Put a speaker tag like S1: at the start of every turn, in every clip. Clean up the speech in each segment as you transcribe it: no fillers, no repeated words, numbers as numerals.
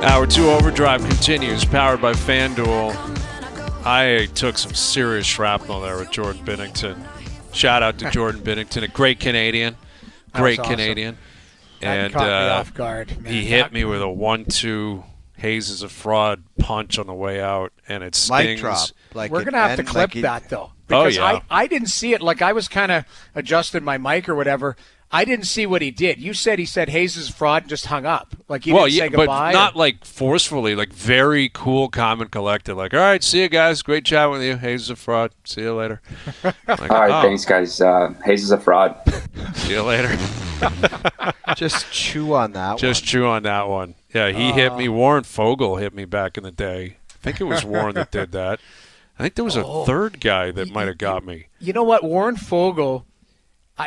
S1: Hour 2 Overdrive continues, powered by FanDuel. I took some serious shrapnel there with Jordan Binnington. Shout out to Jordan Binnington, a great Canadian. Great Canadian.
S2: That caught me off guard. Man.
S1: He hit me with a 1-2 Hayes is a fraud punch on the way out, and it stings.
S3: Mic drop.
S2: We're going to have to clip that, though. Because I didn't see it. Like, I was kind of adjusted my mic or whatever. I didn't see what he did. You said he said Hayes is a fraud and just hung up. Like, he didn't say goodbye.
S1: But not like forcefully, like very cool, calm, and collected. Like, all right, see you guys. Great chat with you. Hayes is a fraud. See you later.
S4: Like, all right, thanks, guys. Hayes is a fraud.
S1: See you later.
S3: Just chew on that one.
S1: Just chew on that one. Yeah, he hit me. Warren Fogle hit me back in the day. I think it was Warren that did that. I think there was a third guy that might have got me.
S2: You know what? Warren Fogle,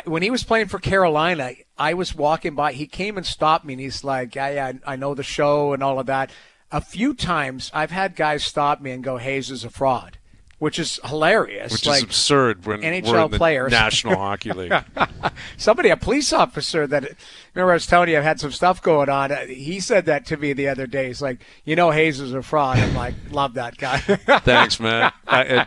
S2: when he was playing for Carolina, I was walking by. He came and stopped me, and he's like, yeah, I know the show and all of that. A few times I've had guys stop me and go, Hayes is a fraud, which is hilarious.
S1: Which is absurd when
S2: NHL
S1: we're in the
S2: players.
S1: National Hockey League.
S2: A police officer remember I was telling you I've had some stuff going on. He said that to me the other day. He's like, Hayes is a fraud. I'm like, love that guy.
S1: Thanks, man.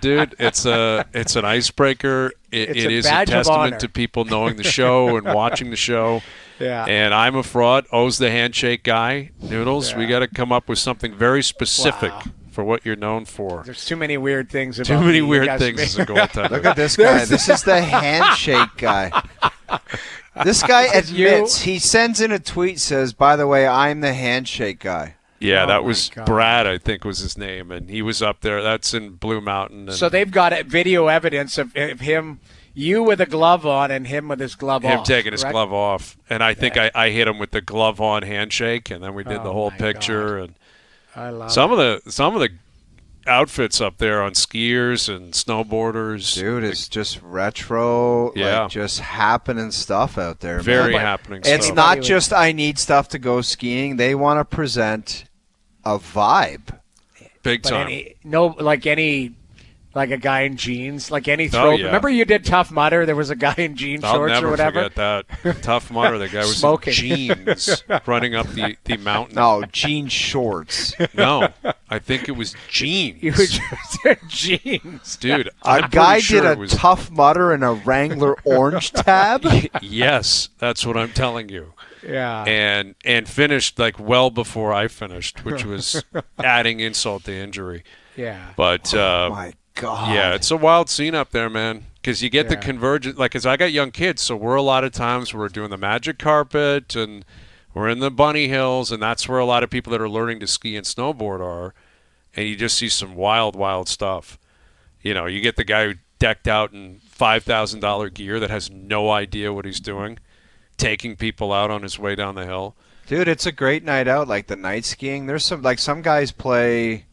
S1: Dude, it's an icebreaker. It is a testament to people knowing the show and watching the show.
S2: Yeah.
S1: And I'm a fraud. O's the handshake guy. Noodles, we got to come up with something very specific.
S2: Wow.
S1: For what you're known for.
S2: There's too many weird things about
S1: Too many weird things as a goaltender.
S3: Look at this guy. This is the handshake guy. This guy admits. He sends in a tweet, says, by the way, I'm the handshake guy.
S1: Yeah, that was Brad, I think was his name, and he was up there. That's in Blue Mountain.
S2: So they've got video evidence of him, you with a glove on and him with his glove off.
S1: Him taking his glove off. And I think I hit him with the glove on handshake, and then we did the whole picture. And
S2: I love
S1: some of the outfits up there on skiers and snowboarders.
S3: Dude, it's just retro, like just happening stuff out there.
S1: Very
S3: man.
S1: happening stuff.
S3: It's not just I need stuff to go skiing. They want to present a vibe.
S1: Big time.
S2: Like a guy in jeans, like any throw. Remember you did Tough Mudder? There was a guy in jean shorts or whatever.
S1: I'll never forget that. Tough Mudder, the guy was
S2: smoking
S1: in jeans running up the mountain.
S3: No, jean shorts.
S1: No, I think it was jeans.
S2: You were just in jeans.
S1: Dude,
S3: a guy did a Tough Mudder in a Wrangler orange tab?
S1: Yes, that's what I'm telling you.
S2: Yeah.
S1: And finished like well before I finished, which was adding insult to injury.
S2: Yeah.
S1: But
S3: my God.
S1: Yeah, it's a wild scene up there, man. Because you get the convergence. Like, because I got young kids, so we're a lot of times we're doing the magic carpet and we're in the bunny hills, and that's where a lot of people that are learning to ski and snowboard are. And you just see some wild, wild stuff. You know, you get the guy who decked out in $5,000 gear that has no idea what he's doing, taking people out on his way down the hill.
S3: Dude, it's a great night out. Like the night skiing, there's some guys play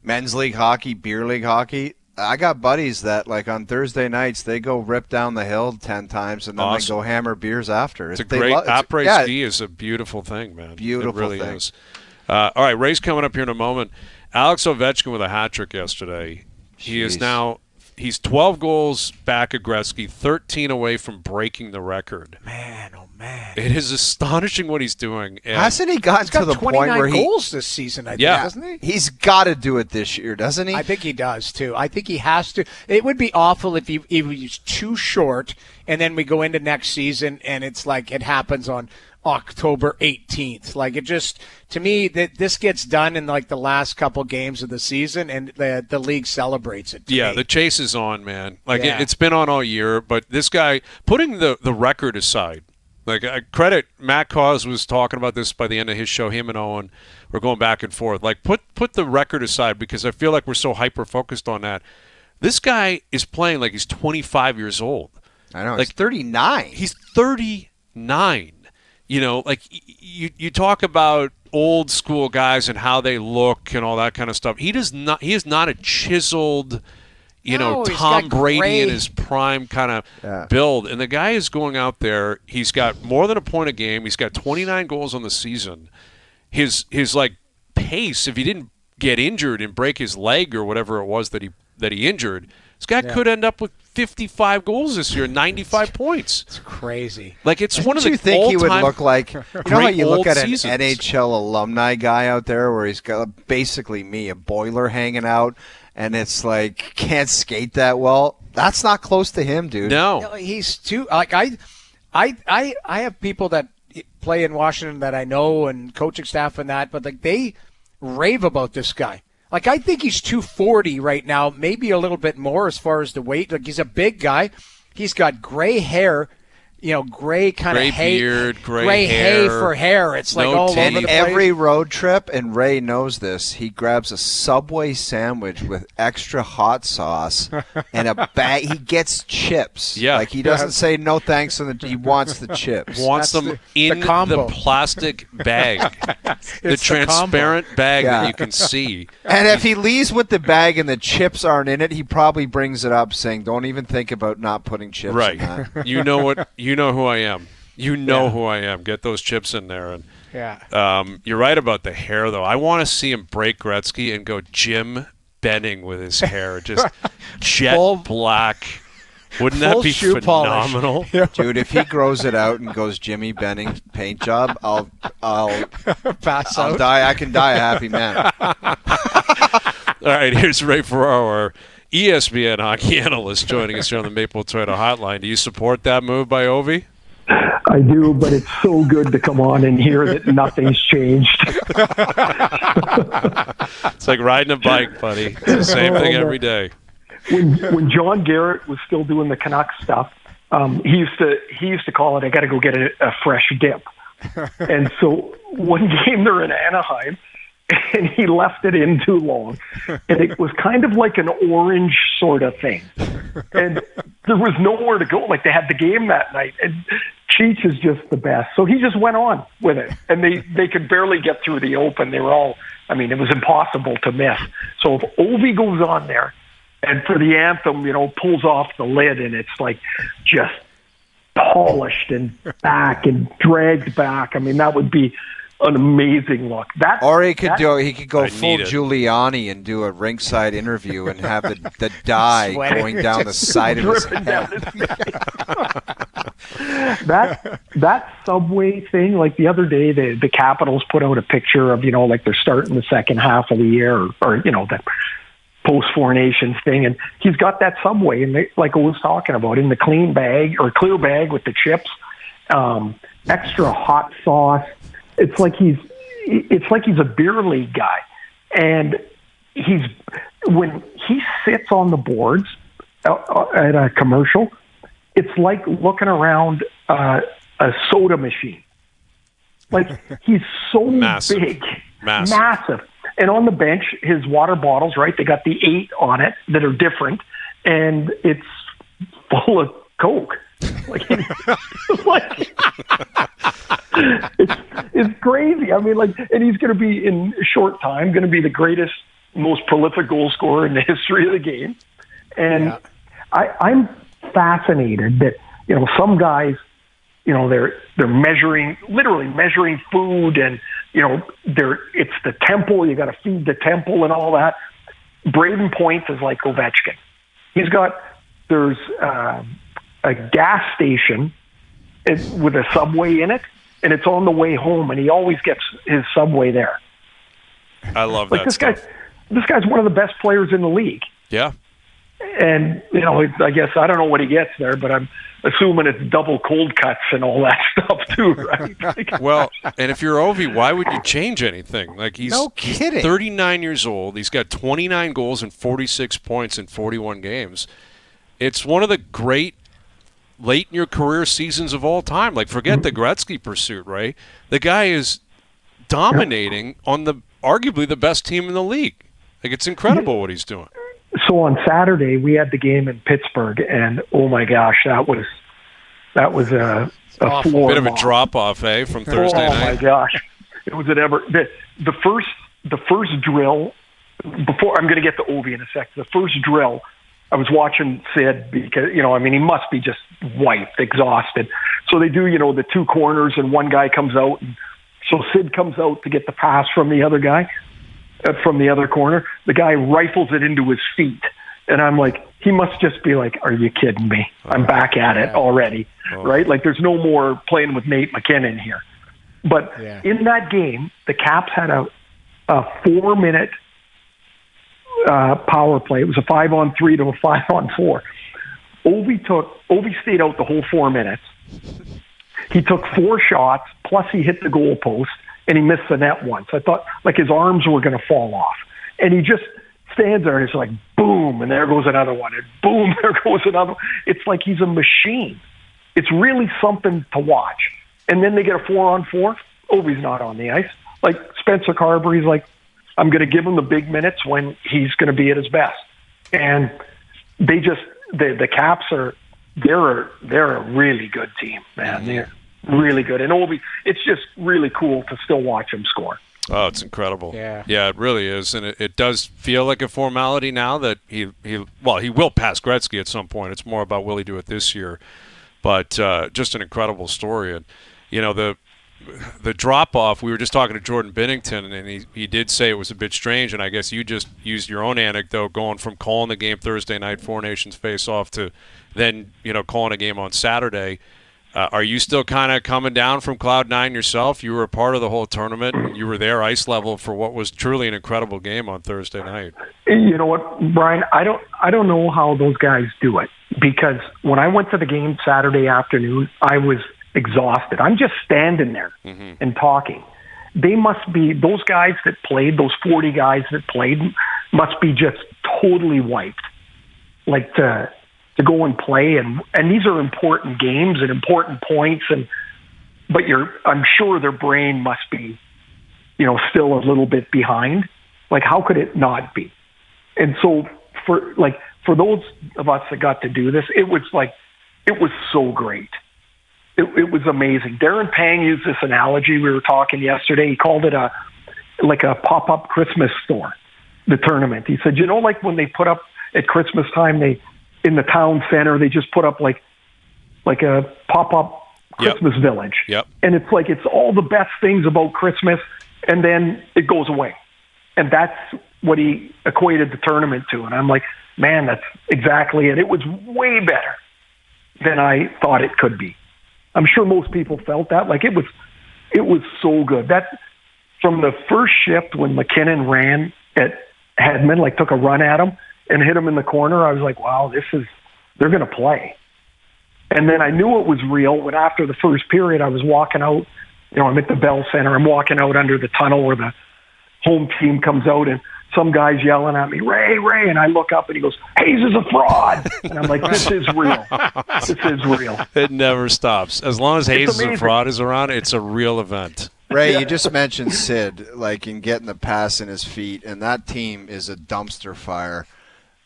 S3: men's league hockey, beer league hockey. I got buddies that, like, on Thursday nights, they go rip down the hill 10 times and then they go hammer beers after.
S1: It's a great après ski is a beautiful thing, man.
S3: Beautiful
S1: it really
S3: thing.
S1: is. All right, Ray's coming up here in a moment. Alex Ovechkin with a hat trick yesterday. He's 12 goals back of Gretzky, 13 away from breaking the record.
S2: Man, oh man.
S1: It is astonishing what he's doing. And
S3: hasn't he gotten to the point where he
S2: goals this season, I think, hasn't he?
S3: He's got to do it this year, doesn't he?
S2: I think he does, too. I think he has to. It would be awful if he was too short, and then we go into next season, and it's like it happens on October 18th. Like, it just, to me, that this gets done in like the last couple games of the season, and the league celebrates it.
S1: Yeah, the chase is on, man. Like, it's been on all year, but this guy, putting the record aside, like, I credit Matt Cause was talking about this by the end of his show. Him and Owen were going back and forth. Like, put the record aside, because I feel like we're so hyper-focused on that. This guy is playing like he's 25 years old.
S3: I know,
S1: like,
S3: he's 39.
S1: He's 39. You know, like, you talk about old school guys and how they look and all that kind of stuff. He is not a chiseled, Tom Brady in his prime kind of build. And the guy is going out there. He's got more than a point a game. He's got 29 goals on the season. His like pace, if he didn't get injured and break his leg or whatever it was that he injured, this guy could end up with 55 goals this year, 95 points.
S2: It's crazy.
S1: Like, it's one of the
S3: you think he would look like? You know how you look at an
S1: seasons.
S3: NHL alumni guy out there, where he's got basically a boiler hanging out, and it's like can't skate that well. That's not close to him, dude.
S1: No,
S2: he's too like I have people that play in Washington that I know and coaching staff and that, but like they rave about this guy. Like, I think he's 240 right now, maybe a little bit more as far as the weight. Like, he's a big guy. He's got gray hair, gray kind of hay.
S1: Beard, gray hair.
S2: Hay for hair. It's like all over the place.
S3: Every road trip, and Ray knows this, he grabs a Subway sandwich with extra hot sauce and a bag. He gets chips.
S1: Yeah.
S3: Like, he doesn't say no thanks, and he wants the chips.
S1: Wants them in the plastic bag. The transparent bag that you can see.
S3: And if he leaves with the bag and the chips aren't in it, he probably brings it up saying, don't even think about not putting chips in that.
S1: You know what? You know who I am. You know who I am. Get those chips in there. And you're right about the hair, though. I want to see him break Gretzky and go Jim Benning with his hair. Just jet black. Wouldn't that be phenomenal?
S3: Dude, if he grows it out and goes Jimmy Benning paint job, I'll
S2: pass out.
S3: I'll die. I can die a happy man.
S1: All right, here's Ray Ferraro, our ESPN hockey analyst, joining us here on the Maple Toyota Hotline. Do you support that move by Ovi?
S5: I do, but it's so good to come on and hear that nothing's changed.
S1: It's like riding a bike, buddy. It's the same thing every day.
S5: When John Garrett was still doing the Canucks stuff, he used to call it, I got to go get a fresh dip. And so one game they're in Anaheim, and he left it in too long. And it was kind of like an orange sort of thing. And there was nowhere to go. Like, they had the game that night. And Cheech is just the best. So he just went on with it. And they could barely get through the open. They were all, it was impossible to miss. So if Ovi goes on there and for the anthem, pulls off the lid and it's like just polished and back and dragged back, that would be an amazing look.
S3: Or he could go full Giuliani and do a ringside interview and have the dye going down the side of his head.
S5: that Subway thing, like the other day, the Capitals put out a picture of, like they're starting the second half of the year or the post-Four Nations thing, and he's got that Subway, and like I was talking about, in the clean bag or clear bag with the chips, extra hot sauce. It's like he's a beer league guy, and when he sits on the boards at a commercial, it's like looking around a soda machine. Like, he's so big, massive. And on the bench, his water bottles, right? They got the 8 on it that are different, and it's full of Coke. It's crazy. And he's going to be, in a short time, going to be the greatest, most prolific goal scorer in the history of the game. And I'm fascinated that, some guys, they're literally measuring food, and it's the temple. You got to feed the temple and all that. Braden Point is like Ovechkin. There's a gas station with a Subway in it, and it's on the way home, and he always gets his Subway there.
S1: I love that stuff.
S5: This guy's one of the best players in the league.
S1: Yeah.
S5: And, I guess I don't know what he gets there, but I'm assuming it's double cold cuts and all that stuff too, right?
S1: Well, and if you're Ovi, why would you change anything? Like, he's 39 years old. He's got 29 goals and 46 points in 41 games. It's one of the great late in your career seasons of all time. Like, forget the Gretzky pursuit, right? The guy is dominating on arguably the best team in the league. Like, it's incredible what he's doing.
S5: So on Saturday we had the game in Pittsburgh, and oh my gosh, that was a floor
S1: bit of a drop off, from Thursday night.
S5: Oh my gosh, it was the first drill. Before I'm going to get to Ovi in a sec. The first drill, I was watching Sid because he must be just wiped, exhausted. So they do the two corners, and one guy comes out, and so Sid comes out to get the pass from the other guy. From the other corner, the guy rifles it into his feet, And I'm like, he must just be like, are you kidding me? I'm back at it already, right? Like, there's no more playing with Nate McKinnon here. But in that game, the Caps had a 4-minute power play. It was a 5-on-3 to a 5-on-4. Ovi stayed out the whole 4 minutes. He took 4 shots, plus he hit the goalpost, and he missed the net once. I thought, like, his arms were going to fall off. And he just stands there, and it's like, boom, and there goes another one, and boom, there goes another one. It's like he's a machine. It's really something to watch. And then they get a 4-on-4. Ovi's not on the ice. Like, Spencer Carberry's like, I'm going to give him the big minutes when he's going to be at his best. And they just, the Caps they're a really good team, man. They're really good. And Ovi, it's just really cool to still watch him score.
S1: Oh, it's incredible.
S2: Yeah,
S1: it really is. And it does feel like a formality now that he will pass Gretzky at some point. It's more about will he do it this year. But just an incredible story. And, you know, the drop-off, we were just talking to Jordan Binnington, and he did say it was a bit strange, and I guess you just used your own anecdote going from calling the game Thursday night, Four Nations face-off, to then, you know, calling a game on Saturday. Are you still kind of coming down from Cloud 9 yourself? You were a part of the whole tournament, and you were there ice level for what was truly an incredible game on Thursday night.
S5: You know what, Brian? I don't know how those guys do it, because when I went to the game Saturday afternoon, I was exhausted. I'm just standing there and talking. They must be, those guys that played, those 40 guys that played, must be just totally wiped. Like to go and play, and these are important games and important points, but I'm sure their brain must be, you know, still a little bit behind. Like, how could it not be? And so for those of us that got to do this, it was so great. It was amazing. Darren Pang used this analogy. We were talking yesterday. He called it a pop-up Christmas store, the tournament. He said, you know, like when they put up at Christmas time, in the town center, they just put up like a pop-up Christmas village.
S1: Yep.
S5: And it's all the best things about Christmas, and then it goes away. And that's what he equated the tournament to. And I'm like, man, that's exactly it. It was way better than I thought it could be. I'm sure most people felt that. Like, it was so good. That from the first shift when McKinnon ran at Hedman, like took a run at him and hit him in the corner, I was like, wow, they're going to play. And then I knew it was real when after the first period I was walking out, you know, I'm at the Bell Center, I'm walking out under the tunnel where the home team comes out, and some guy's yelling at me, Ray, and I look up and he goes, Hayes is a fraud. And I'm like, this is real. This is real.
S1: It never stops. As long as Hayes is a fraud is around, it's a real event.
S3: Ray, you just mentioned Sid, like, in getting the pass in his feet, and that team is a dumpster fire.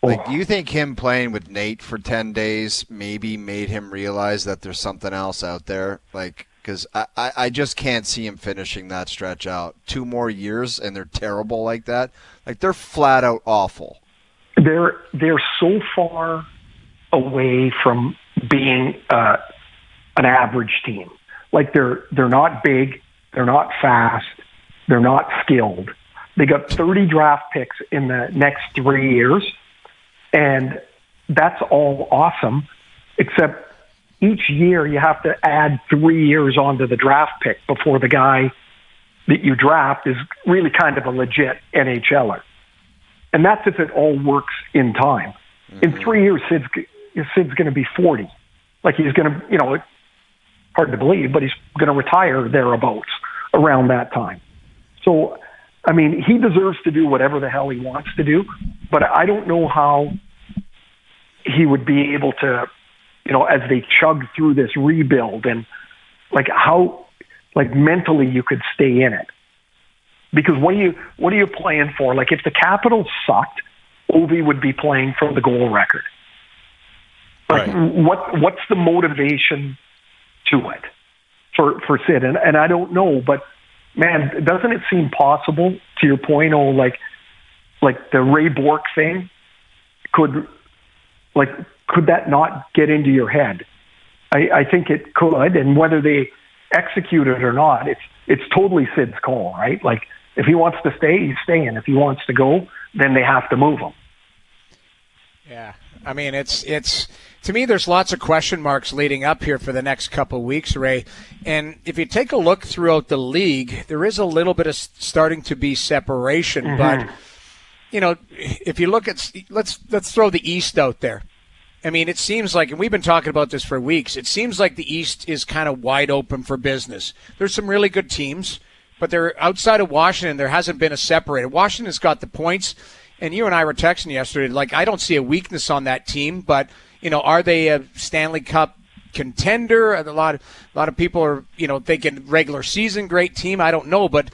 S3: Like, do you think him playing with Nate for 10 days maybe made him realize that there's something else out there? Like, because I just can't see him finishing that stretch out. 2 more years, and they're terrible like that. Like, they're flat out awful.
S5: They're so far away from being an average team. Like, they're not big, they're not fast, they're not skilled. They got 30 draft picks in the next 3 years, and that's all awesome, except each year you have to add 3 years onto the draft pick before the guy that you draft is really kind of a legit NHLer. And that's if it all works in time. In 3 years, Sid's going to be 40. Like, he's going to, you know, it's hard to believe, but he's going to retire thereabouts around that time. So, I mean, he deserves to do whatever the hell he wants to do, but I don't know how he would be able to, you know, as they chug through this rebuild, and like how, like, mentally you could stay in it. Because what are you playing for? Like, if the Capitals sucked, Ovi would be playing for the goal record. Like, right. What's the motivation to it for Sid? And I don't know, but man, doesn't it seem possible, to your point, like the Ray Bourque thing could that not get into your head? I think it could, and whether they execute it or not, it's totally Sid's call, right? Like, if he wants to stay, he's staying. If he wants to go, then they have to move him.
S2: Yeah. I mean, it's to me, there's lots of question marks leading up here for the next couple of weeks, Ray. And if you take a look throughout the league, there is a little bit of starting to be separation. Mm-hmm. But, you know, if you look at let's throw the East out there. I mean, it seems like, and we've been talking about this for weeks, it seems like the East is kind of wide open for business. There's some really good teams, but they're outside of Washington. There hasn't been a separator. Washington's got the points, and you and I were texting yesterday. Like, I don't see a weakness on that team, but you know, are they a Stanley Cup contender? A lot of people are, you know, thinking regular season great team. I don't know, but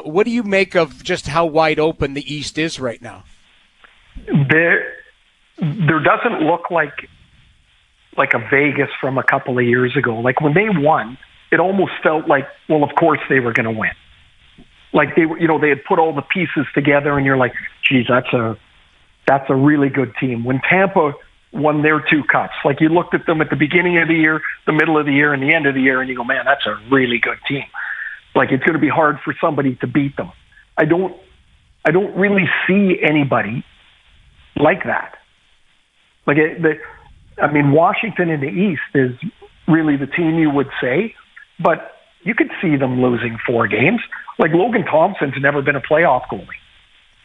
S2: what do you make of just how wide open the East is right now?
S5: There doesn't look like a Vegas from a couple of years ago. Like when they won, it almost felt like, well, of course they were going to win. Like they were, you know, they had put all the pieces together, and you're like, geez, that's a really good team. When Tampa won their 2 cups, like you looked at them at the beginning of the year, the middle of the year, and the end of the year, and you go, man, that's a really good team. Like it's going to be hard for somebody to beat them. I don't really see anybody like that. Like, I mean, Washington in the East is really the team you would say, but you could see them losing 4 games. Like Logan Thompson's never been a playoff goalie.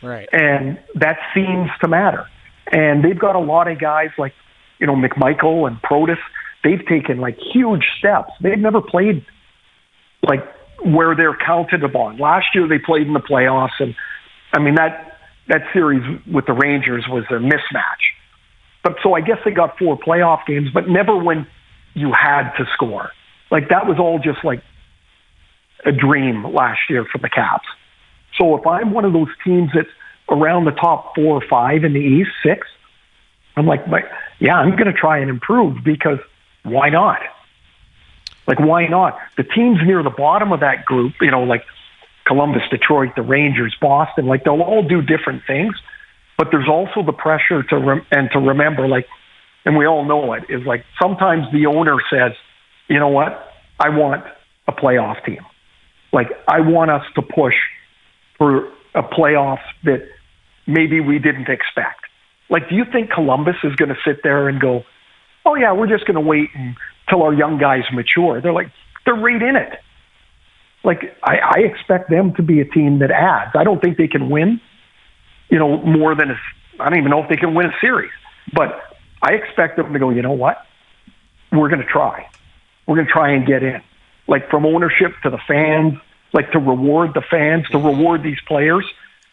S2: Right.
S5: And that seems to matter. And they've got a lot of guys like, you know, McMichael and Protas. They've taken like huge steps. They've never played like where they're counted upon. Last year they played in the playoffs, and I mean that series with the Rangers was a mismatch. But so I guess they got 4 playoff games, but never when you had to score. Like that was all just like a dream last year for the Caps. So if I'm one of those teams that's around the top 4 or 5 in the East, 6, I'm like, yeah, I'm going to try and improve because why not? Like, why not? The teams near the bottom of that group, you know, like Columbus, Detroit, the Rangers, Boston, like they'll all do different things. But there's also the pressure to remember, like, and we all know it, is like sometimes the owner says, you know what, I want a playoff team. Like, I want us to push for a playoff that maybe we didn't expect. Like, do you think Columbus is going to sit there and go, oh, yeah, we're just going to wait until our young guys mature? They're like, they're right in it. Like, I expect them to be a team that adds. I don't think they can win, you know, more than I don't even know if they can win a series. But I expect them to go, you know what? We're going to try. We're going to try and get in. Like, from ownership to the fans, like to reward the fans, to reward these players.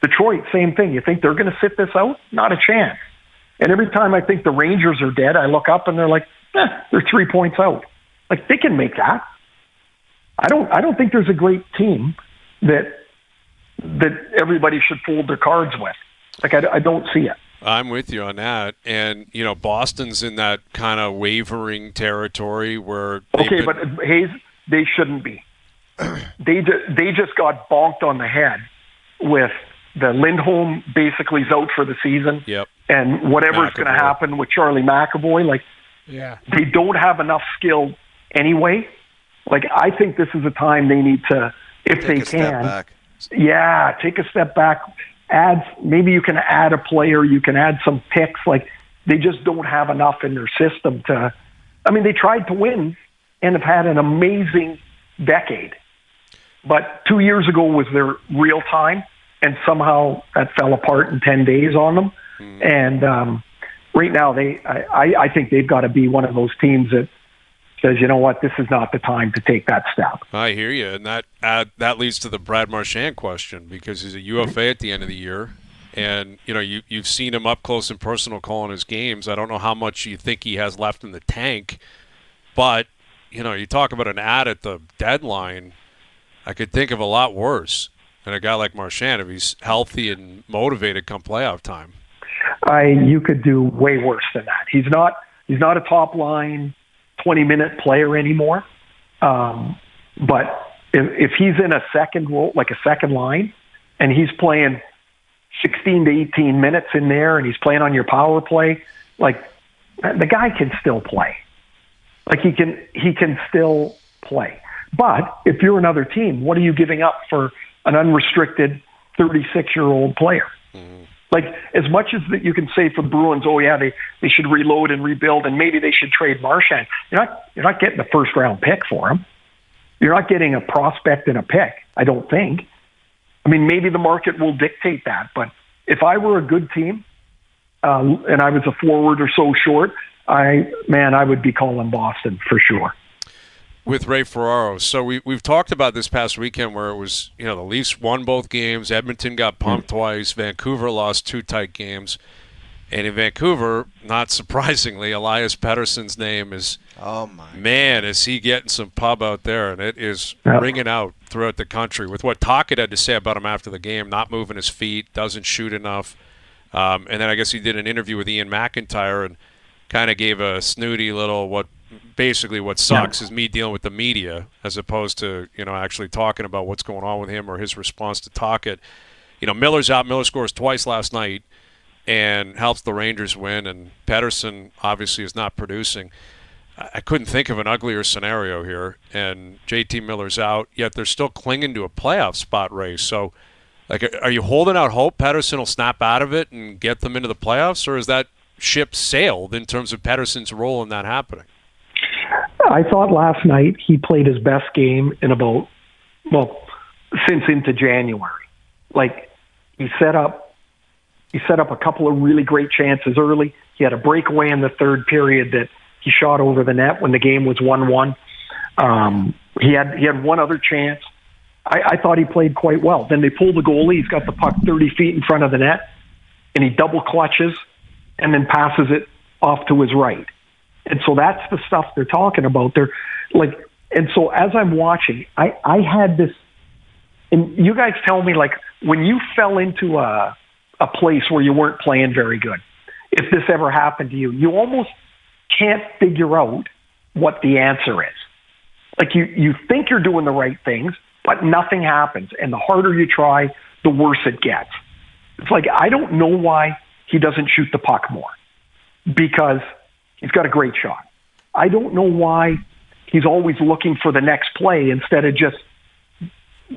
S5: Detroit, same thing. You think they're going to sit this out? Not a chance. And every time I think the Rangers are dead, I look up and they're like, they're 3 points out. Like, they can make that. I don't think there's a great team that everybody should fold their cards with. Like, I don't see it.
S1: I'm with you on that. And, you know, Boston's in that kind of wavering territory where...
S5: Okay, but Hayes, they shouldn't be. They just got bonked on the head with the Lindholm basically is out for the season.
S1: Yep.
S5: And whatever's going to happen with Charlie McAvoy, like,
S2: yeah,
S5: they don't have enough skill anyway. Like, I think this is a time they need to, if they can, take a step back. Maybe you can add a player, you can add some picks. Like, they just don't have enough in their system to. I mean, they tried to win and have had an amazing decade, but 2 years ago was their real time, and somehow that fell apart in 10 days on them. And right now, I think they've got to be one of those teams that says, you know what, this is not the time to take that step.
S1: I hear you, and that leads to the Brad Marchand question, because he's a UFA at the end of the year, and you know you've seen him up close and personal calling his games. I don't know how much you think he has left in the tank, but you know, you talk about an ad at the deadline, I could think of a lot worse than a guy like Marchand if he's healthy and motivated come playoff time.
S5: You could do way worse than that. He's not a top line 20-minute player anymore. But if he's in a second role, like a second line, and he's playing 16 to 18 minutes in there, and he's playing on your power play, like, the guy can still play. Like, he can still play. But if you're another team, what are you giving up for an unrestricted 36-year-old player? Mm-hmm. Like, as much as that you can say for Bruins, oh yeah, they should reload and rebuild, and maybe they should trade Marchand. You're not getting a first round pick for him. You're not getting a prospect and a pick, I don't think. I mean, maybe the market will dictate that, but if I were a good team and I was a forward or so short, I would be calling Boston for sure.
S1: With Ray Ferraro. So we've talked about this past weekend where it was, the Leafs won both games. Edmonton got pumped twice. Vancouver lost 2 tight games. And in Vancouver, not surprisingly, Elias Pettersson's name is, is he getting some pub out there. And it is ringing out throughout the country with what Tocchet had to say about him after the game, not moving his feet, doesn't shoot enough. And then I guess he did an interview with Ian McIntyre and kind of gave a snooty little what sucks is me dealing with the media as opposed to, actually talking about what's going on with him or his response to Tocchet. Miller's out. Miller scores twice last night and helps the Rangers win, and Pettersson obviously is not producing. I couldn't think of an uglier scenario here, and JT Miller's out, yet they're still clinging to a playoff spot race. So, are you holding out hope Pettersson will snap out of it and get them into the playoffs, or is that ship sailed in terms of Pettersson's role in that happening?
S5: I thought last night he played his best game in since into January. Like, he set up a couple of really great chances early. He had a breakaway in the third period that he shot over the net when the game was 1-1. He had one other chance. I thought he played quite well. Then they pull the goalie. He's got the puck 30 feet in front of the net, and he double clutches and then passes it off to his right. And so that's the stuff they're talking about. And so as I'm watching, I had this, and you guys tell me, like, when you fell into a place where you weren't playing very good, if this ever happened to you, you almost can't figure out what the answer is. Like, you think you're doing the right things, but nothing happens. And the harder you try, the worse it gets. It's like, I don't know why he doesn't shoot the puck more, because he's got a great shot. I don't know why he's always looking for the next play instead of just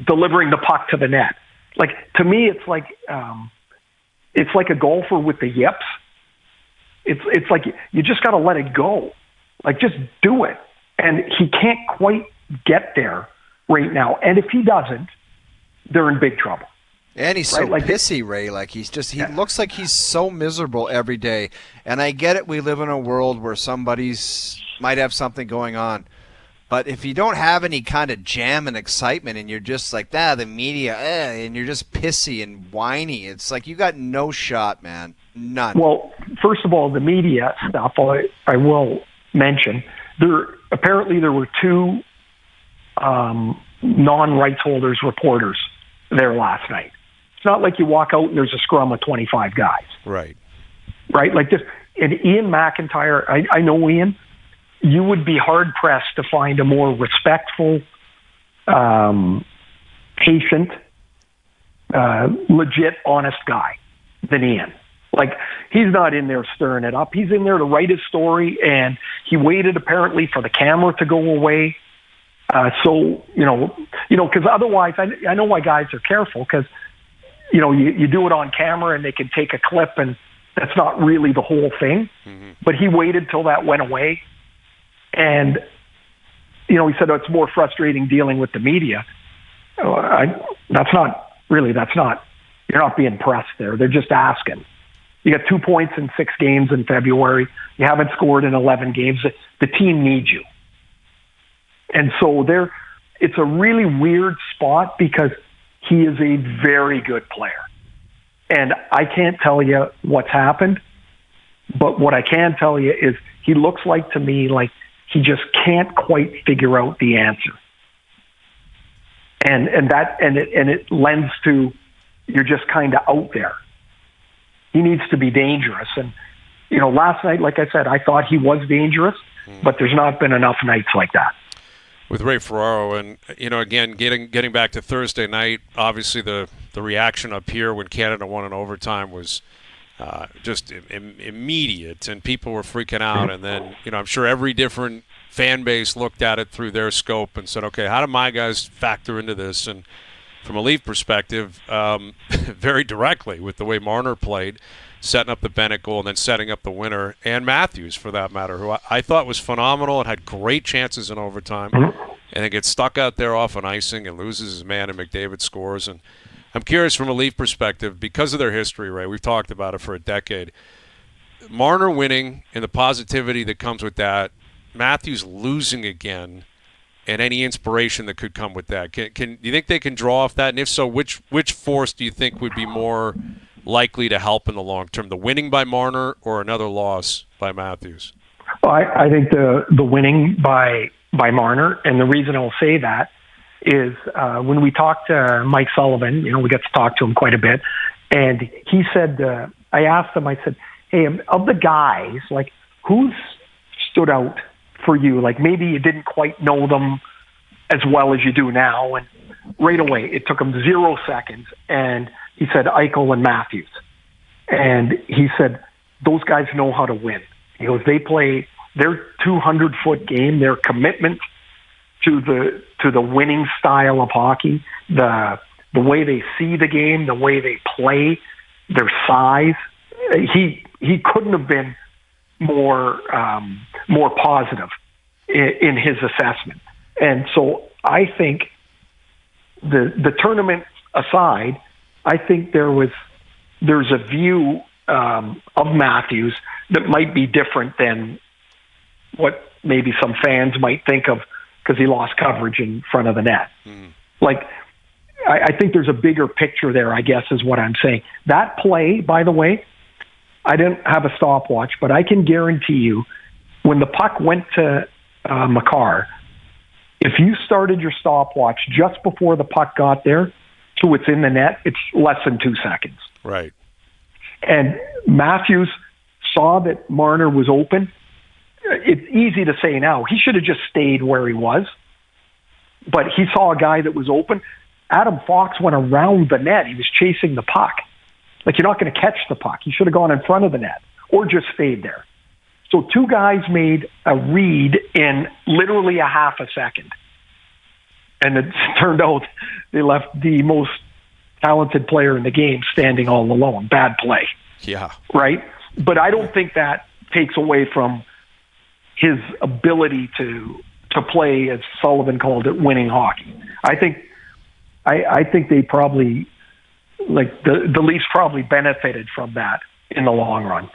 S5: delivering the puck to the net. Like, to me, it's like a golfer with the yips. It's like you just got to let it go. Like, just do it. And he can't quite get there right now. And if he doesn't, they're in big trouble.
S3: And he's so pissy, Ray. Like, he looks like he's so miserable every day. And I get it, we live in a world where somebody's might have something going on. But if you don't have any kind of jam and excitement and you're just like, the media, and you're just pissy and whiny, it's like you got no shot, man. None.
S5: Well, first of all, the media stuff, I will mention, there were 2 non-rights holders reporters there last night. It's not like you walk out and there's a scrum of 25 guys.
S1: Right.
S5: Right? Like this. And Ian McIntyre, I know Ian, you would be hard-pressed to find a more respectful, patient, legit, honest guy than Ian. Like, he's not in there stirring it up. He's in there to write his story, and he waited apparently for the camera to go away. So, because otherwise, I know why guys are careful, because, you do it on camera and they can take a clip, and that's not really the whole thing. Mm-hmm. But he waited till that went away. And, he said, it's more frustrating dealing with the media. You're not being pressed there. They're just asking. You got 2 points in 6 games in February. You haven't scored in 11 games. The team needs you. And so it's a really weird spot because he is a very good player. And I can't tell you what's happened, but what I can tell you is he looks like to me like he just can't quite figure out the answer. And it lends to you're just kind of out there. He needs to be dangerous. And, last night, like I said, I thought he was dangerous, but there's not been enough nights like that.
S1: With Ray Ferraro, and, again, getting back to Thursday night, obviously the reaction up here when Canada won in overtime was just immediate, and people were freaking out. And then, I'm sure every different fan base looked at it through their scope and said, okay, how do my guys factor into this? And from a Leaf perspective, very directly with the way Marner played, setting up the Bennett goal and then setting up the winner, and Matthews, for that matter, who I thought was phenomenal and had great chances in overtime, and then gets stuck out there off an icing and loses his man, and McDavid scores. And I'm curious from a Leaf perspective, because of their history, Ray, we've talked about it for a decade, Marner winning and the positivity that comes with that, Matthews losing again, and any inspiration that could come with that. Do you think they can draw off that? And if so, which force do you think would be more likely to help in the long term, the winning by Marner or another loss by Matthews?
S5: Well, I think the winning by Marner, and the reason I'll say that is when we talked to Mike Sullivan, we got to talk to him quite a bit, and he said, I asked him, I said, hey, of the guys, like, who's stood out for you? Like, maybe you didn't quite know them as well as you do now. And right away, it took him 0 seconds. And he said, Eichel and Matthews. And he said, those guys know how to win. He goes, they play their 200-foot game, their commitment to the winning style of hockey, the way they see the game, the way they play, their size. He couldn't have been more positive in his assessment. And so I think the tournament aside, I think there's a view of Matthews that might be different than what maybe some fans might think of because he lost coverage in front of the net. Like, I think there's a bigger picture there, I guess, is what I'm saying. That play, by the way, I didn't have a stopwatch, but I can guarantee you when the puck went to Makar, if you started your stopwatch just before the puck got there to it's in the net, it's less than 2 seconds.
S1: Right.
S5: And Matthews saw that Marner was open. It's easy to say now. He should have just stayed where he was. But he saw a guy that was open. Adam Fox went around the net. He was chasing the puck. Like, you're not going to catch the puck. He should have gone in front of the net or just stayed there. So 2 guys made a read in literally a half a second. And it turned out they left the most talented player in the game standing all alone. Bad play.
S1: Yeah.
S5: Right? But I don't think that takes away from his ability to play, as Sullivan called it, winning hockey. I think they probably, like, the Leafs probably benefited from that in the long run.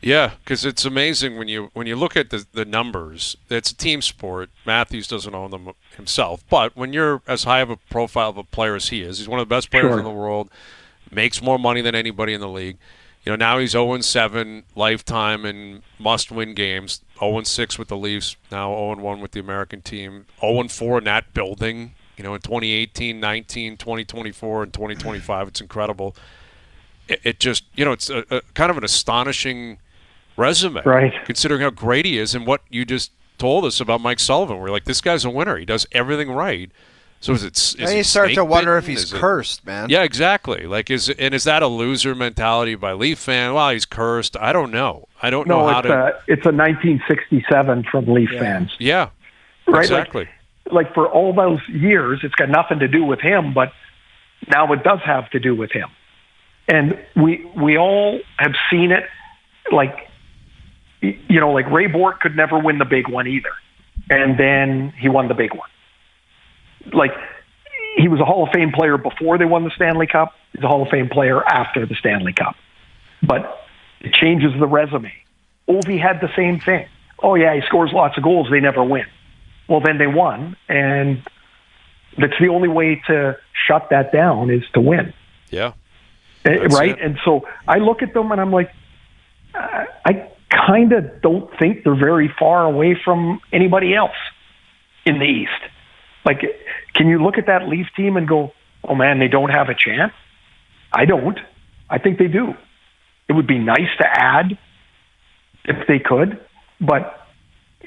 S1: Yeah, because it's amazing when you look at the numbers. It's a team sport. Matthews doesn't own them himself, but when you're as high of a profile of a player as he is, he's one of the best players in the world, makes more money than anybody in the league. Now he's 0-7 lifetime in must-win games, 0-6 with the Leafs, now 0-1 with the American team, 0-4 in that building, in 2018, 19, 2024, and 2025. It's incredible. It just, it's a kind of an astonishing resume,
S5: right?
S1: Considering how great he is and what you just told us about Mike Sullivan. We're like, this guy's a winner. He does everything right. So is
S3: you start to wonder if he's cursed, man.
S1: Yeah, exactly. Like, is that a loser mentality by Leaf fan? Well, he's cursed. I don't know. I don't know how to.
S5: It's a 1967 from Leaf fans.
S1: Yeah,
S5: right.
S1: Exactly.
S5: Like for all those years, it's got nothing to do with him, but now it does have to do with him. And we all have seen it. Like, like Ray Bork could never win the big one either, and then he won the big one. Like, he was a Hall of Fame player before they won the Stanley Cup. He's a Hall of Fame player after the Stanley Cup. But it changes the resume. Ovi had the same thing. Oh, yeah, he scores lots of goals. They never win. Well, then they won, and that's the only way to shut that down is to win.
S1: Yeah.
S5: Right? And so I look at them, and I'm like, I kind of don't think they're very far away from anybody else in the East. Like, can you look at that Leaf team and go, oh, man, they don't have a chance? I don't. I think they do. It would be nice to add if they could, but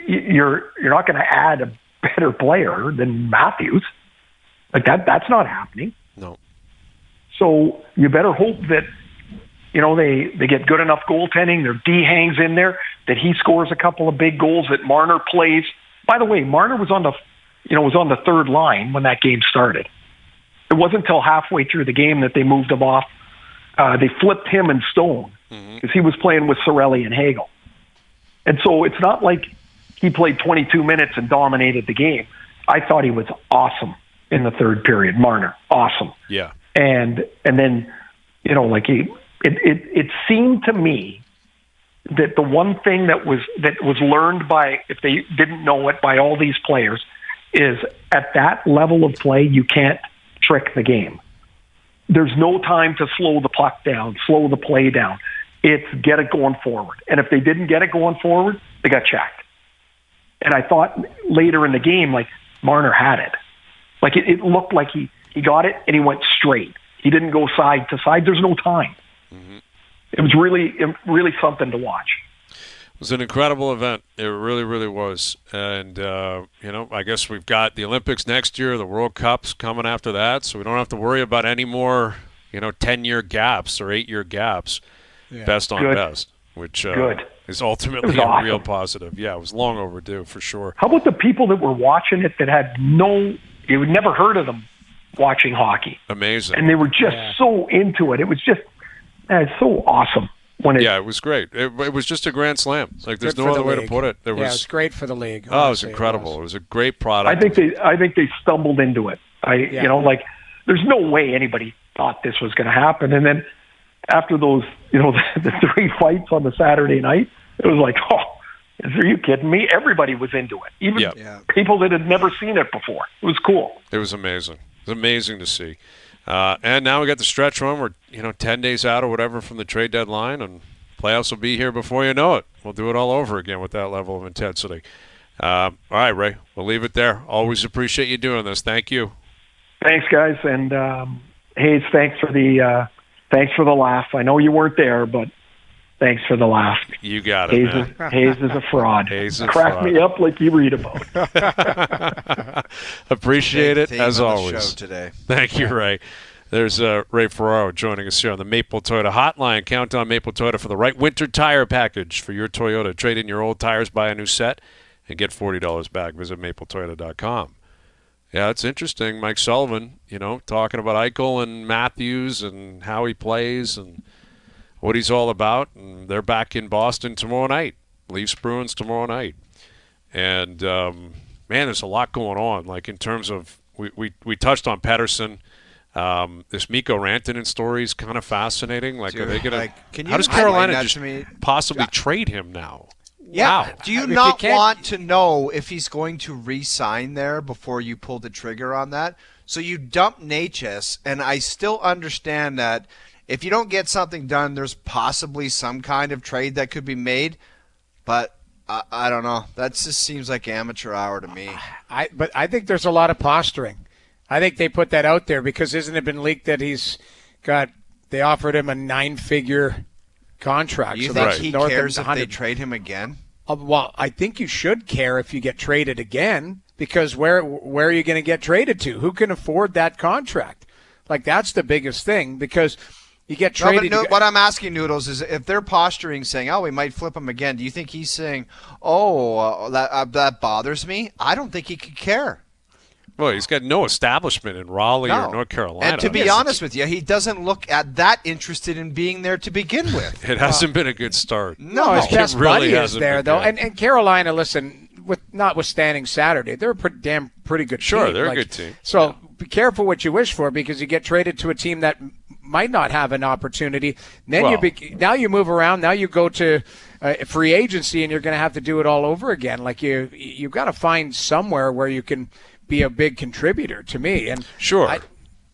S5: you're not going to add a better player than Matthews. Like, that's not happening.
S1: No.
S5: So you better hope that, they get good enough goaltending, their D hangs in there, that he scores a couple of big goals, that Marner plays. By the way, Marner was on the third line when that game started. it wasn't until halfway through the game that they moved him off. They flipped him and Stone because he was playing with Cirelli and Hagel. And so it's not like he played 22 minutes and dominated the game. I thought he was awesome in the third period. Marner, awesome.
S1: Yeah.
S5: And then, like it seemed to me that the one thing that was learned by, if they didn't know it, by all these players, is at that level of play, you can't trick the game. There's no time to slow the puck down, slow the play down. It's get it going forward. And if they didn't get it going forward, they got checked. And I thought later in the game, like, Marner had it. Like, it looked like he got it and he went straight. He didn't go side to side. There's no time. Mm-hmm. It was really something to watch.
S1: It was an incredible event. It really, really was. And, I guess we've got the Olympics next year, the World Cup's coming after that, so we don't have to worry about any more, 10-year gaps or 8-year gaps. Yeah. Best on best, which is ultimately a real positive. Yeah, it was long overdue for sure.
S5: How about the people that were watching it that had you had never heard of them watching hockey?
S1: Amazing.
S5: And they were just so into it. It was just so awesome.
S1: It was great. It was just a grand slam. Like, there's no other way to put it.
S2: It was great for the league.
S1: Oh, it was incredible. It was a great product.
S5: I think they stumbled into it. There's no way anybody thought this was going to happen. And then after those, the 3 fights on the Saturday night, it was like, are you kidding me? Everybody was into it. Even people that had never seen it before. It was cool.
S1: It was amazing. It was amazing to see. And now we got the stretch run. We're 10 days out or whatever from the trade deadline, and playoffs will be here before you know it. We'll do it all over again with that level of intensity. All right, Ray, we'll leave it there. Always appreciate you doing this. Thank you.
S5: Thanks, guys. And Hayes, thanks for the laugh. I know you weren't there, but thanks for the laugh.
S1: You got it,
S5: Hayes is a fraud. Crack me up like you read about.
S1: Appreciate it, as
S3: on
S1: always.
S3: The show today.
S1: Thank you, Ray. There's Ray Ferraro joining us here on the Maple Toyota Hotline. Count on Maple Toyota for the right winter tire package for your Toyota. Trade in your old tires, buy a new set, and get $40 back. Visit mapletoyota.com. Yeah, it's interesting. Mike Sullivan, talking about Eichel and Matthews and how he plays and what he's all about. And they're back in Boston tomorrow night. Leafs Bruins tomorrow night. And, man, there's a lot going on. Like, in terms of, we touched on Pettersson. This Mikko Rantanen story is kind of fascinating. Like, are they going to – how does Carolina just possibly trade him now?
S3: Yeah.
S1: Wow.
S3: Do you not want to know if he's going to re-sign there before you pull the trigger on that? So you dump Natchez, and I still understand that if you don't get something done, there's possibly some kind of trade that could be made. But I don't know. That just seems like amateur hour to me.
S2: But I think there's a lot of posturing. I think they put that out there because isn't it been leaked that they offered him a 9-figure contract.
S3: You think he cares if they trade him again?
S2: Well, I think you should care if you get traded again because where are you going to get traded to? Who can afford that contract? Like, that's the biggest thing because you get traded.
S3: What I'm asking, Noodles, is if they're posturing saying, we might flip him again, do you think he's saying, that bothers me? I don't think he could care.
S1: Well, he's got no establishment in Raleigh or North Carolina.
S3: And to be honest with you, he doesn't look that interested in being there to begin with.
S1: It hasn't been a good start.
S2: No, his best buddy is there, though. And Carolina, listen, notwithstanding Saturday, they're a pretty good team.
S1: Sure, they're a good team.
S2: So be careful what you wish for because you get traded to a team that might not have an opportunity. Then now you move around. Now you go to free agency, and you're going to have to do it all over again. Like you've got to find somewhere where you can be a big contributor to me. And
S1: sure,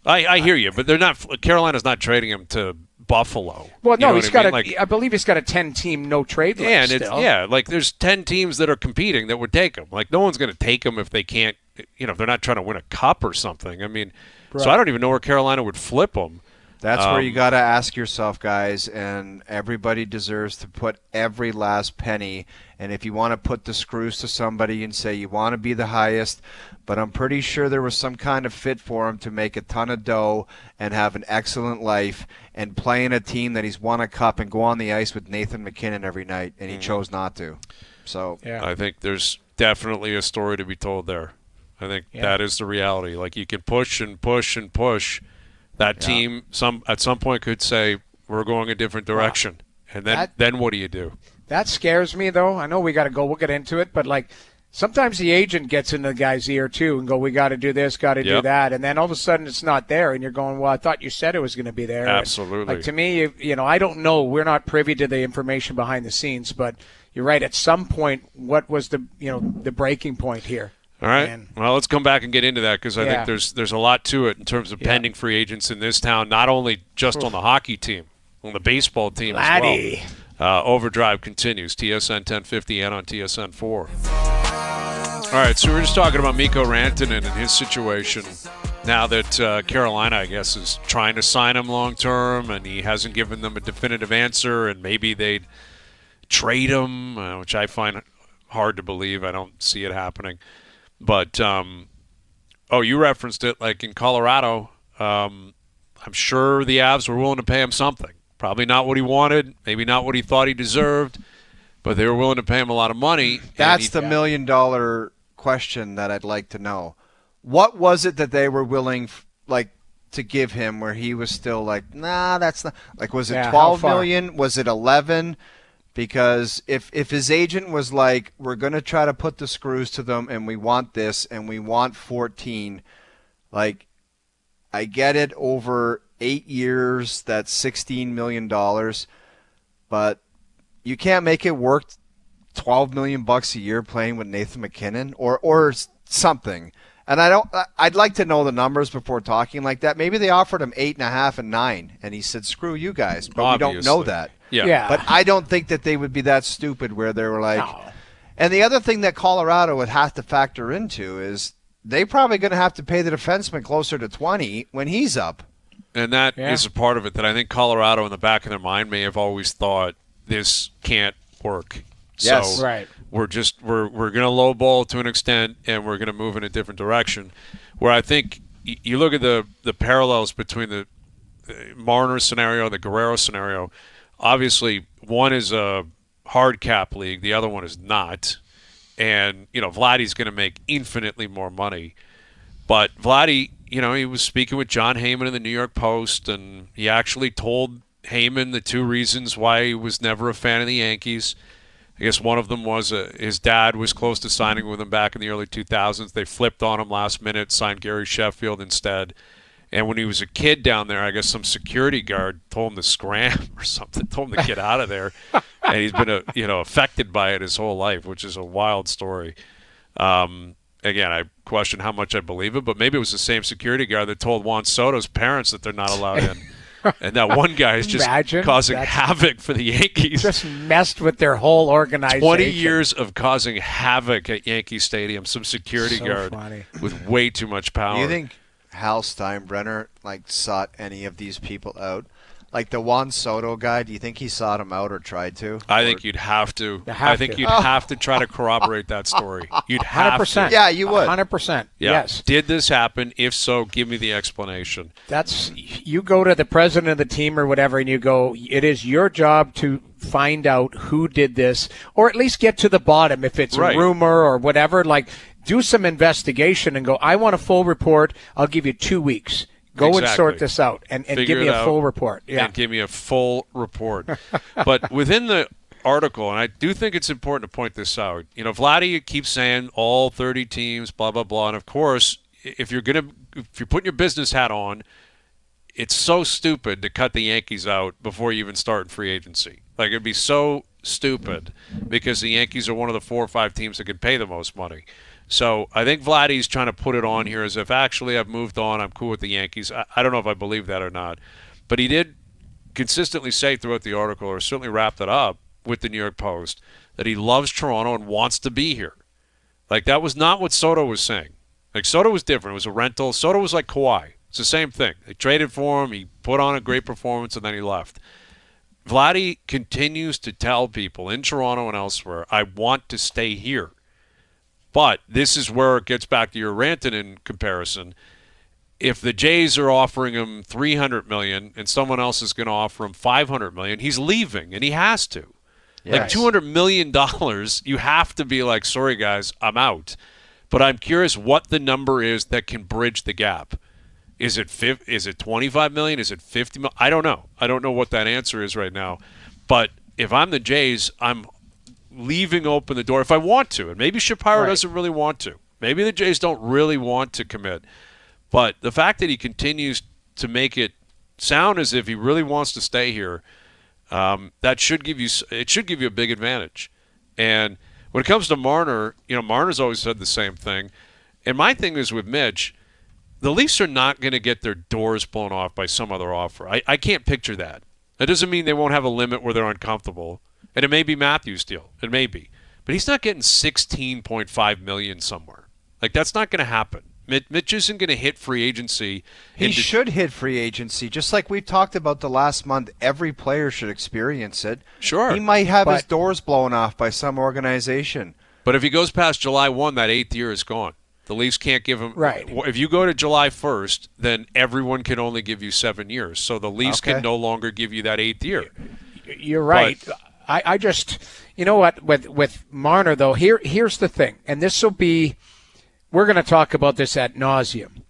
S1: I hear you, but they're not. Carolina's not trading him to Buffalo.
S2: Well, no, I believe he's got a 10-team no trade list.
S1: And there's 10 teams that are competing that would take him. Like, no one's going to take him if they can't. If they're not trying to win a cup or something. I mean, so I don't even know where Carolina would flip him.
S3: That's where you got to ask yourself, guys, and everybody deserves to put every last penny. And if you want to put the screws to somebody and say you want to be the highest, but I'm pretty sure there was some kind of fit for him to make a ton of dough and have an excellent life and play in a team that he's won a cup and go on the ice with Nathan McKinnon every night, and he chose not to. So
S1: I think there's definitely a story to be told there. I think that is the reality. Like, you can push and push and push. That team at some point could say, we're going a different direction. And then what do you do?
S2: That scares me, though. I know we got to go. We'll get into it. But, like, sometimes the agent gets in the guy's ear, too, and go, we got to do this, got to do that. And then all of a sudden it's not there. And you're going, well, I thought you said it was going to be there.
S1: Absolutely.
S2: And, like, to me, I don't know. We're not privy to the information behind the scenes. But you're right. At some point, what was the breaking point here?
S1: All right. Well, let's come back and get into that, because I think there's a lot to it in terms of pending free agents in this town, not only just on the hockey team, on the baseball team
S2: Vladdy.
S1: as well. Overdrive continues, TSN 1050 and on TSN 4. All right, so we're just talking about Mikko Rantanen and his situation now that Carolina, I guess, is trying to sign him long-term, and he hasn't given them a definitive answer, and maybe they'd trade him, which I find hard to believe. I don't see it happening. But, you referenced it, like in Colorado, I'm sure the Avs were willing to pay him something. Probably not what he wanted, maybe not what he thought he deserved, but they were willing to pay him a lot of money.
S3: That's the $1 million question that I'd like to know. What was it that they were willing, to give him where he was still like, nah, that's not, like, was it 12 million? Was it 11? Because if his agent was like, we're going to try to put the screws to them and we want this and we want 14, like, I get it, over 8 years, that's $16 million, but you can't make it work $12 million a year playing with Nathan McKinnon or something. And I'd like to know the numbers before talking like that. Maybe they offered him 8.5 and 9, and he said, screw you guys, but
S1: Obviously.
S3: we don't know that.
S1: Yeah.
S3: But I don't think that they would be that stupid where they were like. No. And the other thing that Colorado would have to factor into is they probably going to have to pay the defenseman closer to 20 when he's up.
S1: And that is a part of it that I think Colorado in the back of their mind may have always thought this can't work.
S3: Yes.
S1: So
S2: right.
S1: we're going to lowball to an extent, and we're going to move in a different direction. Where I think you look at the parallels between the Marner scenario and the Guerrero scenario. Obviously, one is a hard cap league. The other one is not. And, Vladdy's going to make infinitely more money. But Vladdy, he was speaking with John Heyman in the New York Post, and he actually told Heyman the two reasons why he was never a fan of the Yankees. I guess one of them was his dad was close to signing with him back in the early 2000s. They flipped on him last minute, signed Gary Sheffield instead. And when he was a kid down there, I guess some security guard told him to scram or something, told him to get out of there. And he's been, affected by it his whole life, which is a wild story. Again, I question how much I believe it, but maybe it was the same security guard that told Juan Soto's parents that they're not allowed in. And that one guy is just causing havoc for the Yankees.
S2: Just messed with their whole organization.
S1: 20 years of causing havoc at Yankee Stadium. Some security guard with way too much power.
S3: Do you think Hal Steinbrenner sought any of these people out? Like the Juan Soto guy, do you think he sought him out or tried to?
S1: I think you'd have to. You'd have to try to corroborate that story. You'd have
S2: 100%.
S1: to.
S3: Yeah, you would.
S2: 100%.
S1: Yeah.
S2: Yes.
S1: Did this happen? If so, give me the explanation.
S2: You go to the president of the team or whatever, and you go, it is your job to find out who did this, or at least get to the bottom. If it's a rumor or whatever, do some investigation and go, I want a full report. I'll give you 2 weeks. Go and sort this out and give me a full report. Yeah.
S1: And give me a full report. But within the article, and I do think it's important to point this out, Vladdy keeps saying all 30 teams, blah, blah, blah. And, of course, if you're putting your business hat on, it's so stupid to cut the Yankees out before you even start in free agency. Like, it'd be so stupid because the Yankees are one of the 4 or 5 teams that can pay the most money. So I think Vladdy's trying to put it on here as if, actually, I've moved on. I'm cool with the Yankees. I don't know if I believe that or not. But he did consistently say throughout the article, or certainly wrapped it up with the New York Post, that he loves Toronto and wants to be here. Like, that was not what Soto was saying. Like, Soto was different. It was a rental. Soto was like Kawhi. It's the same thing. They traded for him. He put on a great performance, and then he left. Vladdy continues to tell people in Toronto and elsewhere, I want to stay here. But this is where it gets back to your Rantanen comparison. If the Jays are offering him $300 million and someone else is going to offer him $500 million, he's leaving, and he has to. Yes. Like $200 million, you have to be like, sorry, guys, I'm out. But I'm curious what the number is that can bridge the gap. Is it 25 million? Is it 50 million? I don't know. I don't know what that answer is right now. But if I'm the Jays, I'm leaving open the door if I want to. And maybe Shapiro doesn't really want to. Maybe the Jays don't really want to commit. But the fact that he continues to make it sound as if he really wants to stay here, that should give you a big advantage. And when it comes to Marner, Marner's always said the same thing. And my thing is with Mitch, the Leafs are not going to get their doors blown off by some other offer. I can't picture that. That doesn't mean they won't have a limit where they're uncomfortable. And it may be Matthews' deal. It may be. But he's not getting $16.5 million somewhere. Like, that's not going to happen. Mitch isn't going to hit free agency.
S3: He should hit free agency. Just like we've talked about the last month, every player should experience it.
S1: Sure.
S3: He might have his doors blown off by some organization.
S1: But if he goes past July 1, that 8th year is gone. The Leafs can't give him.
S2: Right.
S1: If you go to July 1st, then everyone can only give you 7 years. So the Leafs can no longer give you that 8th year.
S2: You're right. But I just, you know what, with Marner, though, here's the thing, and this will be, we're going to talk about this ad nauseum.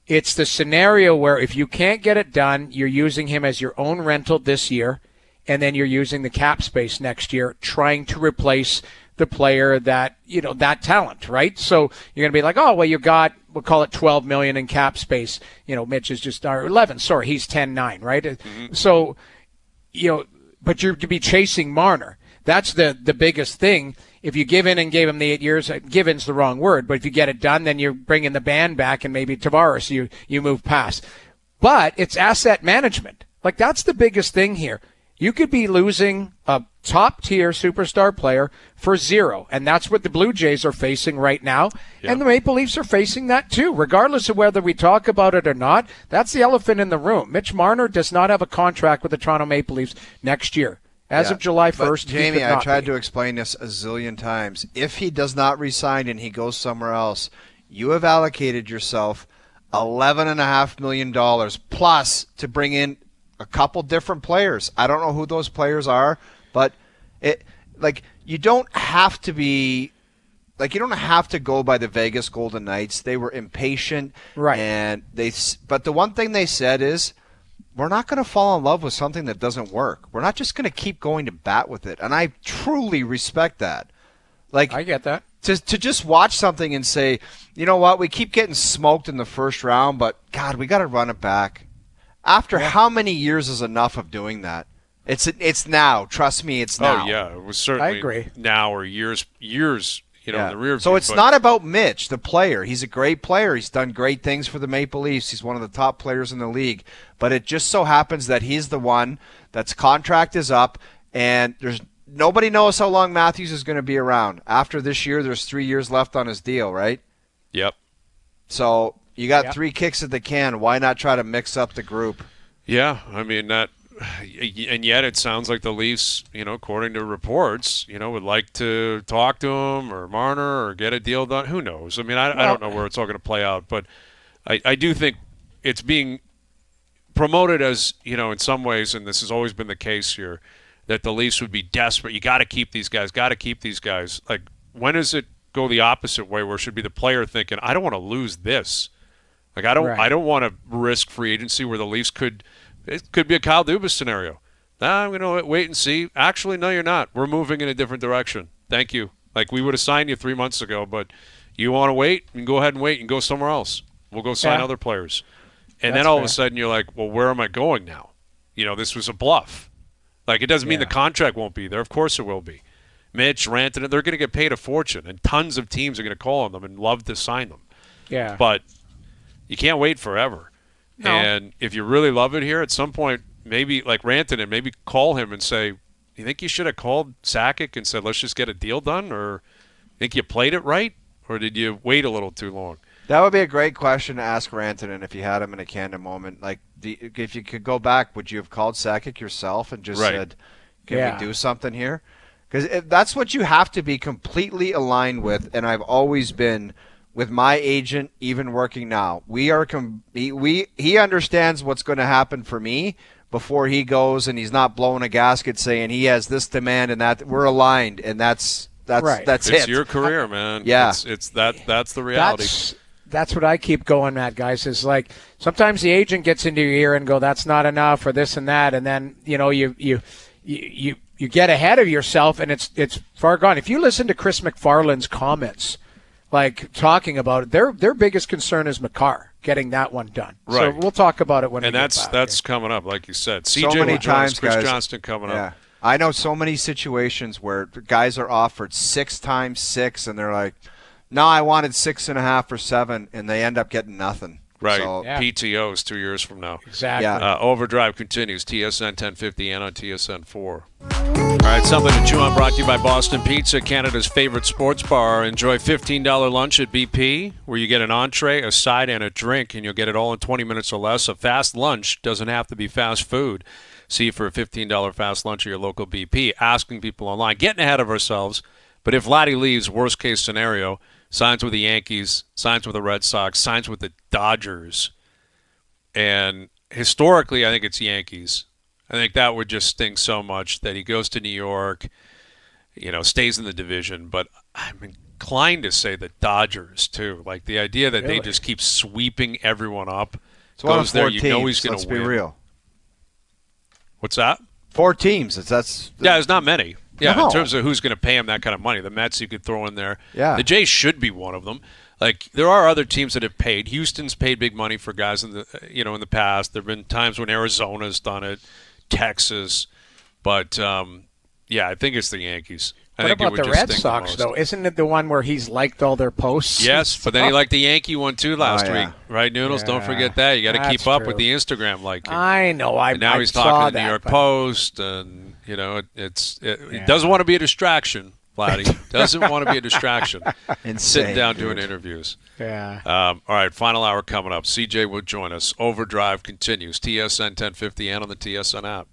S2: It's the scenario where if you can't get it done, you're using him as your own rental this year, and then you're using the cap space next year trying to replace the player that, that talent, right? So you're going to be like, oh, well, you got, we'll call it $12 million in cap space. Mitch is just, or 11, sorry, he's 10-9, right? Mm-hmm. So, but you're to be chasing Marner. That's the biggest thing. If you give in and gave him the 8 years, give in's the wrong word, but if you get it done, then you're bringing the band back and maybe Tavares, you move past. But it's asset management. Like, that's the biggest thing here. You could be losing a top-tier superstar player for zero, and that's what the Blue Jays are facing right now, and the Maple Leafs are facing that too. Regardless of whether we talk about it or not, that's the elephant in the room. Mitch Marner does not have a contract with the Toronto Maple Leafs next year. As of July 1st,
S3: Jamie, I tried to explain this a zillion times. If he does not resign and he goes somewhere else, you have allocated yourself $11.5 million plus to bring in a couple different players. I don't know who those players are, but you don't have to be you don't have to go by the Vegas Golden Knights. They were impatient,
S2: right?
S3: And but the one thing they said is, we're not going to fall in love with something that doesn't work. We're not just going to keep going to bat with it. And I truly respect that.
S2: I get that.
S3: To just watch something and say, you know what, we keep getting smoked in the first round, but God, we got to run it back. After how many years is enough of doing that? It's now. Trust me, it's now.
S1: Oh yeah, it was certainly
S2: I agree.
S1: Now or years in the rear view.
S3: So it's not about Mitch, the player. He's a great player. He's done great things for the Maple Leafs. He's one of the top players in the league. But it just so happens that he's the one that's contract is up, and nobody knows how long Matthews is going to be around. After this year, there's 3 years left on his deal, right?
S1: Yep.
S3: So you got 3 kicks at the can. Why not try to mix up the group?
S1: Yeah, I mean that. And yet it sounds like the Leafs, according to reports, would like to talk to him or Marner or get a deal done. Who knows? I mean, I don't know where it's all going to play out, but I do think it's being promoted as, in some ways, and this has always been the case here, that the Leafs would be desperate. You got to keep these guys, Like, when does it go the opposite way where it should be the player thinking, I don't want to lose this. Like, I don't want to risk free agency where the Leafs it could be a Kyle Dubas scenario. I'm going to wait and see. Actually, no, you're not. We're moving in a different direction. Thank you. Like, we would have signed you 3 months ago, but you want to wait? You can go ahead and wait and go somewhere else. We'll go sign other players. And then all of a sudden you're like, well, where am I going now? This was a bluff. Like, it doesn't mean the contract won't be there. Of course it will be. Mitch, Rantanen, they're going to get paid a fortune, and tons of teams are going to call on them and love to sign them.
S2: Yeah.
S1: But you can't wait forever. No. And if you really love it here, at some point, maybe like Rantanen, maybe call him and say, you think you should have called Sakic and said, let's just get a deal done? Or think you played it right? Or did you wait a little too long?
S3: That would be a great question to ask Rantanen if you had him in a candid moment. Like, if you could go back, would you have called Sakic yourself and just said, can we do something here? Because that's what you have to be completely aligned with, and I've always been with my agent, even working now. He understands what's going to happen for me before he goes, and he's not blowing a gasket saying he has this demand and that. We're aligned, and that's
S2: Right.
S3: That's
S1: it's
S3: it.
S1: your career, man.
S3: Yeah.
S1: That's the reality.
S2: That's what I keep going at, guys, is like sometimes the agent gets into your ear and go, that's not enough or this and that. And then, you get ahead of yourself and it's far gone. If you listen to Chris McFarland's comments, like talking about it, their biggest concern is Makar getting that one done.
S1: Right.
S2: So we'll talk about it when we get back.
S1: That's coming up, like you said.
S3: So
S1: CJ
S3: many
S1: will join us,
S3: times,
S1: Chris
S3: guys.
S1: Johnston coming up.
S3: I know so many situations where guys are offered 6 times 6, and they're like, no, I wanted 6.5 or 7, and they end up getting nothing.
S1: Right.
S3: So,
S1: PTOs 2 years from now.
S2: Exactly.
S3: Yeah.
S1: Overdrive continues. TSN 1050 and on TSN 4. All right, something to chew on brought to you by Boston Pizza, Canada's favorite sports bar. Enjoy $15 lunch at BP, where you get an entree, a side, and a drink, and you'll get it all in 20 minutes or less. A fast lunch doesn't have to be fast food. See for a $15 fast lunch at your local BP. Asking people online, getting ahead of ourselves. But if Vladdy leaves, worst case scenario, signs with the Yankees, signs with the Red Sox, signs with the Dodgers. And historically, I think it's Yankees. I think that would just sting so much that he goes to New York, stays in the division. But I'm inclined to say the Dodgers, too. Like the idea that they just keep sweeping everyone up.
S3: It's one
S1: goes
S3: of
S1: there,
S3: 4
S1: you
S3: teams.
S1: know he's going to win.
S3: Let's be real.
S1: What's that?
S3: 4 teams.
S1: There's not many. Yeah,
S3: No.
S1: in terms of who's going to pay him that kind of money. The Mets you could throw in there.
S3: Yeah.
S1: The Jays should be one of them. Like there are other teams that have paid. Houston's paid big money for guys in the past. There've been times when Arizona's done it, Texas, but I think it's the Yankees.
S2: What about the Red Sox, though? Isn't it the one where he's liked all their posts?
S1: Yes, but then he liked the Yankee one, too, last week. Right, Noodles?
S2: Yeah,
S1: Don't forget that. You got to keep up with the Instagram liking.
S2: I know.
S1: And now he's talking to the New York Post, and, he doesn't want to be a distraction, Vladdy. Doesn't want to be a distraction. Sitting down doing interviews.
S2: Yeah.
S1: All right, final hour coming up. CJ will join us. Overdrive continues. TSN 1050 and on the TSN app.